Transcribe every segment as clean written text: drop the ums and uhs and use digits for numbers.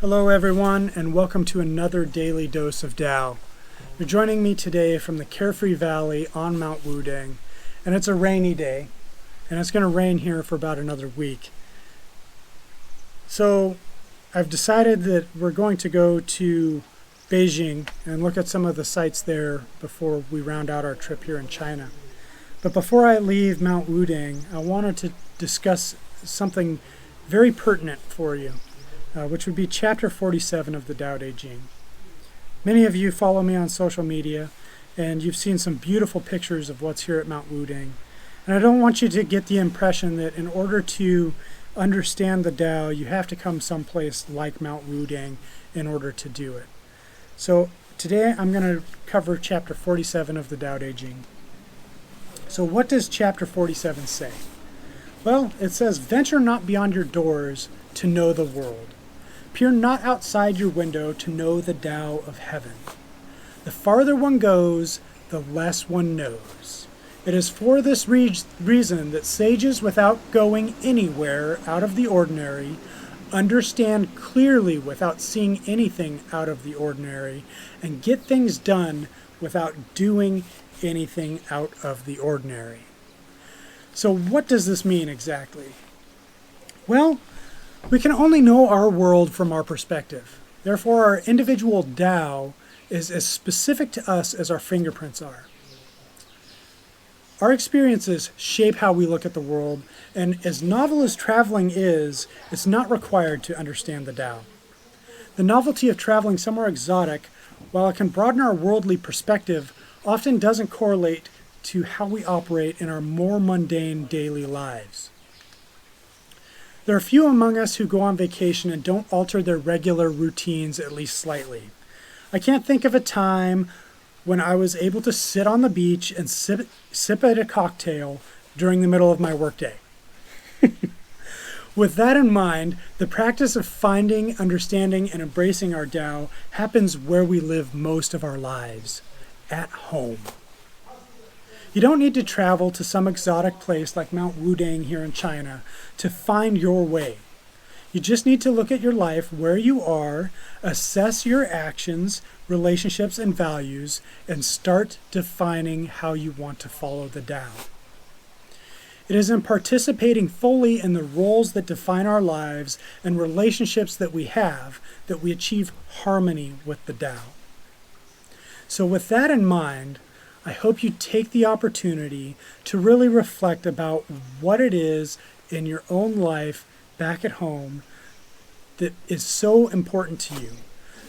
Hello everyone, and welcome to another Daily Dose of Tao. You're joining me today from the Carefree Valley on Mount Wudang, and it's a rainy day, and it's going to rain here for about another week. So I've decided that we're going to go to Beijing and look at some of the sites there before we round out our trip here in China. But before I leave Mount Wudang, I wanted to discuss something very pertinent for you. Which would be chapter 47 of the Tao Te Ching. Many of you follow me on social media, and you've seen some beautiful pictures of what's here at Mount Wudang. And I don't want you to get the impression that in order to understand the Tao, you have to come someplace like Mount Wudang in order to do it. So today I'm going to cover chapter 47 of the Tao Te Ching. So what does chapter 47 say? Well, it says, "Venture not beyond your doors to know the world. Peer not outside your window to know the Tao of heaven. The farther one goes, the less one knows. It is for this reason that sages, without going anywhere out of the ordinary, understand clearly without seeing anything out of the ordinary, and get things done without doing anything out of the ordinary." So what does this mean exactly? Well, we can only know our world from our perspective. Therefore, our individual Tao is as specific to us as our fingerprints are. Our experiences shape how we look at the world, and as novel as traveling is, it's not required to understand the Tao. The novelty of traveling somewhere exotic, while it can broaden our worldly perspective, often doesn't correlate to how we operate in our more mundane daily lives. There are few among us who go on vacation and don't alter their regular routines at least slightly. I can't think of a time when I was able to sit on the beach and sip at a cocktail during the middle of my workday. With that in mind, the practice of finding, understanding, and embracing our Tao happens where we live most of our lives, at home. You don't need to travel to some exotic place like Mount Wudang here in China to find your way. You just need to look at your life where you are, assess your actions, relationships, and values, and start defining how you want to follow the Tao. It is in participating fully in the roles that define our lives and relationships that we have that we achieve harmony with the Tao. So with that in mind, I hope you take the opportunity to really reflect about what it is in your own life back at home that is so important to you,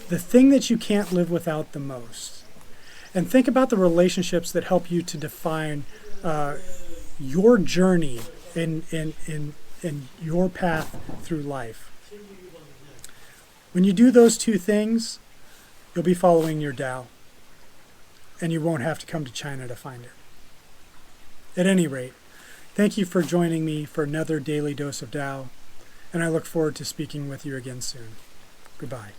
the thing that you can't live without the most. And think about the relationships that help you to define your journey in your path through life. When you do those two things, you'll be following your Tao, and you won't have to come to China to find it. At any rate, thank you for joining me for another Daily Dose of Tao, and I look forward to speaking with you again soon. Goodbye.